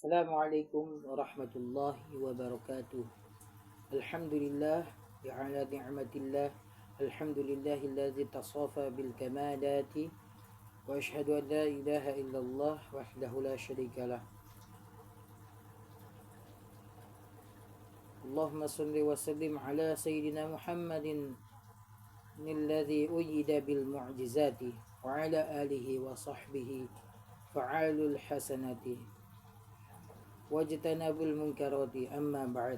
Assalamualaikum warahmatullahi wabarakatuh. Alhamdulillah ala ni'matillah. Alhamdulillahilladzi tasafa bil kamalati wa asyhadu an la ilaha illallah wahdahu la syarikalah. Allahumma shalli wa sallim ala sayyidina Muhammadin alladzi uyyida bil mu'jizati wa ala alihi wa sahbihi fa'alul hasanati wajtanabul munkarati amma ba'd.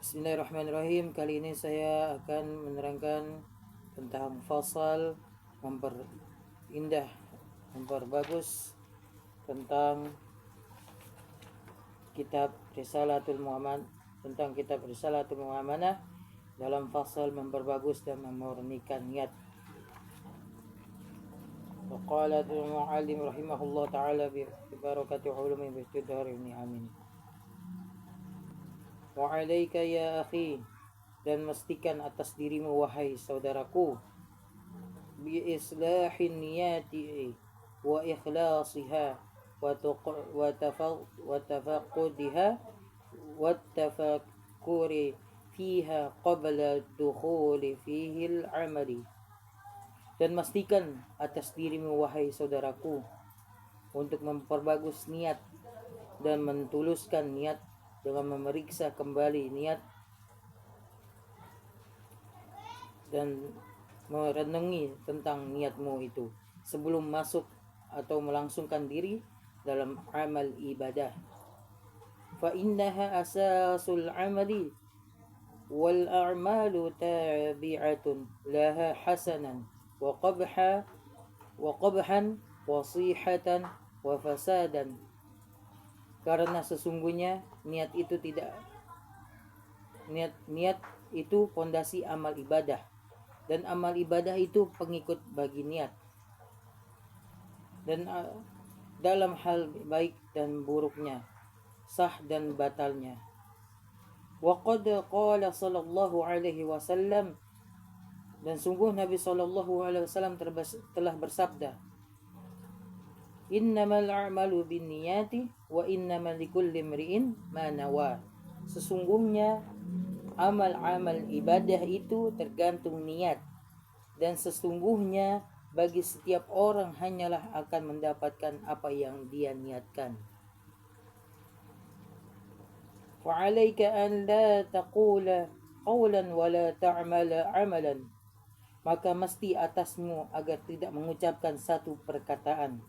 Bismillahirrahmanirrahim. Kali ini saya akan menerangkan tentang fasal memperindah, memperbagus tentang kitab Risalatul Mu'amanah, dalam fasal memperbagus dan memurnikan niat. Waqala al-mu'allim rahimahullah ta'ala bi barakati ulumi bi istidhari ni'amin. Wa 'alaika ya akhi, dan mestikan atas dirimu wahai saudaraku, bi islahin niyati wa ikhlasiha wa tafaqqudiha wa tafakkuri fiha qabla dukhuli fihi al-amali. Dan mestikan atas dirimu wahai saudaraku untuk memperbagus niat dan mentuluskan niat dengan memeriksa kembali niat dan merenungi tentang niatmu itu sebelum masuk atau melangsungkan diri dalam amal ibadah. Fa innaha asasul amali wal a'malu tabi'atun laha hasanan wa qabhan wa sihatan wa fasadan. Karena sesungguhnya niat itu pondasi amal ibadah, dan amal ibadah itu pengikut bagi niat, dan dalam hal baik dan buruknya, sah dan batalnya. Wa qad qala sallallahu alaihi wasallam, dan sungguh Nabi sallallahu alaihi wasallam telah bersabda, innamal a'malu binniyati wa innamal likulli imri'in ma nawa. Sesungguhnya amal-amal ibadah itu tergantung niat, dan sesungguhnya bagi setiap orang hanyalah akan mendapatkan apa yang dia niatkan. Wa 'alaika an la taqula qawlan wa la ta'mala 'amalan. Maka mesti atasmu agar tidak mengucapkan satu perkataan.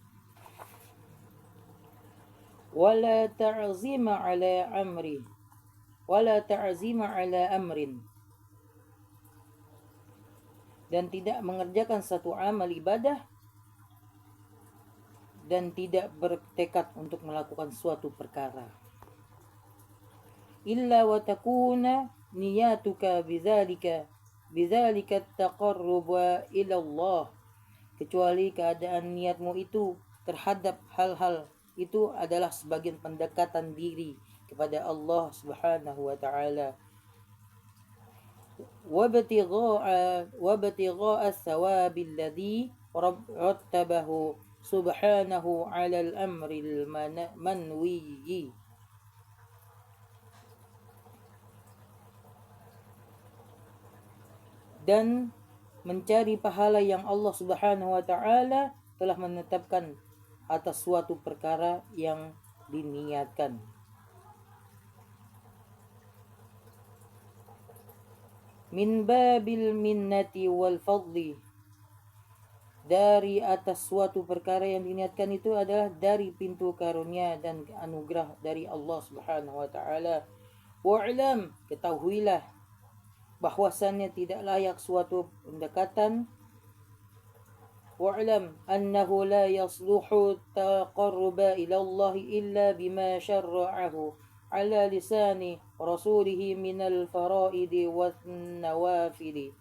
Wala ta'zima ala amrin, dan tidak mengerjakan satu amal ibadah dan tidak bertekad untuk melakukan suatu perkara. Illa wa takuna niyatuka bidzalika taqarruba ila Allah, kecuali keadaan niatmu itu terhadap hal-hal itu adalah sebagian pendekatan diri kepada Allah Subhanahu wa taala. Wa batigha'a thawabil ladzi rattabahu subhanahu 'ala al-amri al-manwiyyi. Dan mencari pahala yang Allah Subhanahu wa taala telah menetapkan atas suatu perkara yang diniatkan. Min babil minnati wal fadli, dari atas suatu perkara yang diniatkan itu adalah dari pintu karunia dan anugerah dari Allah Subhanahu wa taala. Wa'lam, ketahuilah bahwasannya tidak layak suatu pendekatan. Wa'lam annahu la yasluhu taqarruba ila Allah illa bima syarra'ahu ala lisani rasulihi minal faraidi wan nawafili.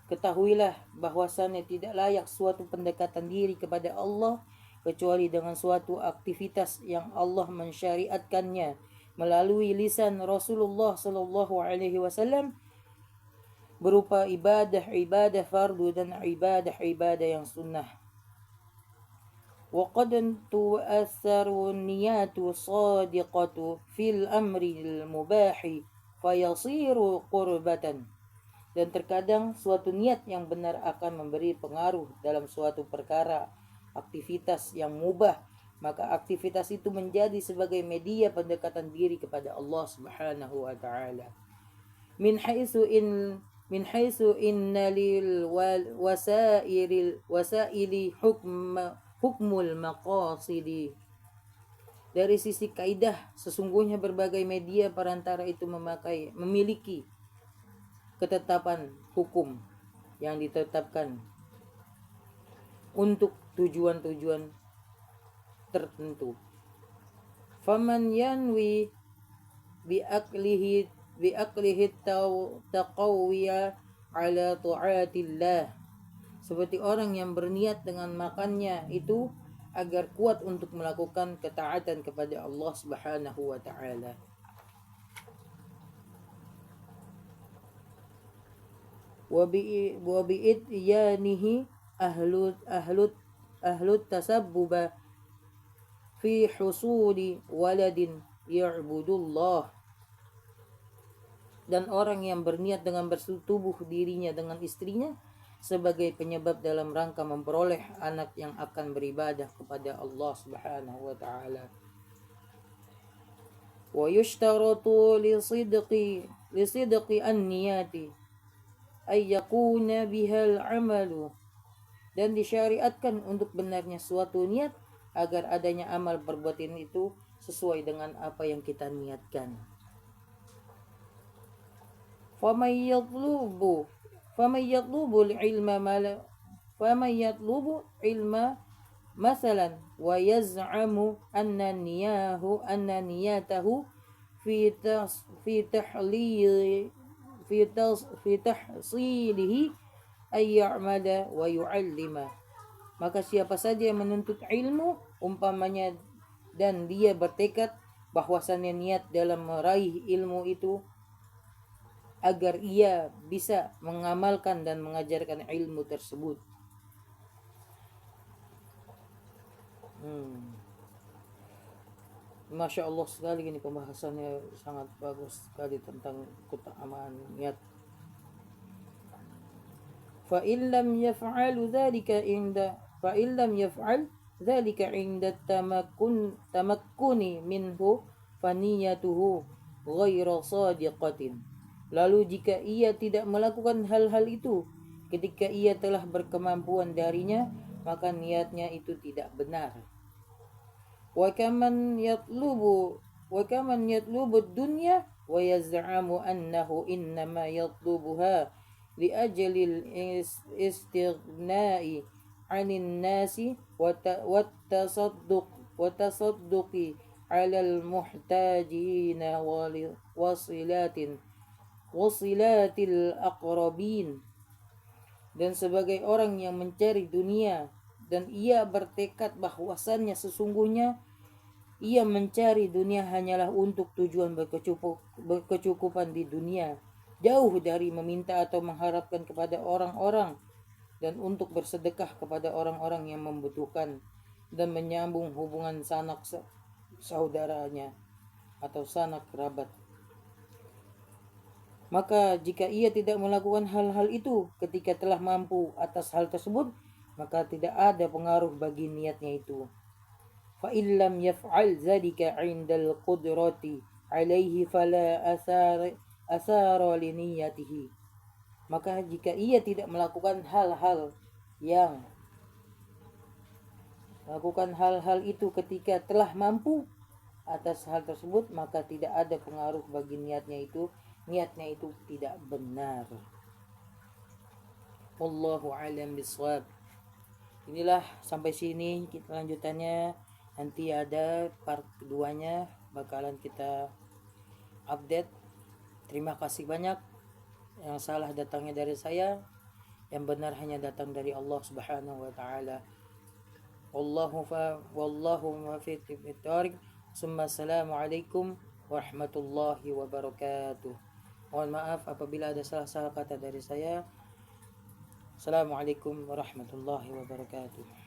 Ketahuilah bahwasannya tidak layak suatu pendekatan diri kepada Allah kecuali dengan suatu aktivitas yang Allah mensyariatkannya melalui lisan Rasulullah sallallahu alaihi wasallam, berupa ibadah fardu dan ibadah yang sunnah. وقد تؤثر النيات الصادقة في الأمر المباح فيصير قربة. Dan terkadang suatu niat yang benar akan memberi pengaruh dalam suatu perkara, aktivitas yang mubah, maka aktivitas itu menjadi sebagai media pendekatan diri kepada Allah Subhanahu wa taala. Min haitsu inna lil wasaili hukmul maqasidi. Dari sisi kaidah, sesungguhnya berbagai media perantara itu memiliki ketetapan hukum yang ditetapkan untuk tujuan-tujuan tertentu. Faman yanwi biaklihi taqawwiya ala ta'atillah. Seperti orang yang berniat dengan makannya itu agar kuat untuk melakukan ketaatan kepada Allah Subhanahu wa taala. Wa bi'ityanihi ahlut tasabbuba fi husuli waladin ya'budullah. Dan orang yang berniat dengan bersetubuh dirinya dengan istrinya sebagai penyebab dalam rangka memperoleh anak yang akan beribadah kepada Allah Subhanahu wa taala. Wa yushtaratu lisidqi an-niyati ay yakuna bihal amalu. Dan disyariatkan untuk benarnya suatu niat agar adanya amal perbuatan itu sesuai dengan apa yang kita niatkan. Faman yatlubu ilma masalan wa yaz'amu anna niyatahu fi tahsilihi ay ya'mala wa yu'allima. Maka siapa saja yang menuntut ilmu umpamanya dan dia bertekad bahwasannya niat dalam meraih ilmu itu agar ia bisa mengamalkan dan mengajarkan ilmu tersebut. Masya Allah sekali ini pembahasannya, sangat bagus sekali tentang keutamaan niat. Fa illam yaf'al dzalika inda tamakkuni minhu faniyatuhu ghairu sadiqatin. Lalu jika ia tidak melakukan hal-hal itu ketika ia telah berkemampuan darinya, maka niatnya itu tidak benar. Wa kaman yatlubu dunya wa yaz'amu annahu innama yatlubuha li ajalil istighna'i 'anil nasi wa tasadduqi 'alal muhtajina wasilatil aqrabin. Dan sebagai orang yang mencari dunia dan ia bertekad bahwasannya sesungguhnya ia mencari dunia hanyalah untuk tujuan berkecukupan di dunia, jauh dari meminta atau mengharapkan kepada orang-orang, dan untuk bersedekah kepada orang-orang yang membutuhkan dan menyambung hubungan sanak saudaranya atau sanak kerabat. Maka jika ia tidak melakukan hal-hal itu ketika telah mampu atas hal tersebut, maka tidak ada pengaruh bagi niatnya itu. Fa illam yaf'al dzalika 'indal qudrati 'alaihi fala athara li niyyatihi. Maka jika ia tidak melakukan hal-hal itu ketika telah mampu atas hal tersebut, maka tidak ada pengaruh bagi niatnya itu tidak benar. Wallahu a'lam bishawab. Inilah sampai sini kita lanjutannya, nanti ada part keduanya bakalan kita update. Terima kasih banyak. Yang salah datangnya dari saya, yang benar hanya datang dari Allah Subhanahu wa taala. Wallahu muwaffiq lit thoriq. Assalamualaikum warahmatullahi wabarakatuh. Mohon maaf apabila ada salah-salah kata dari saya. Assalamualaikum warahmatullahi wabarakatuh.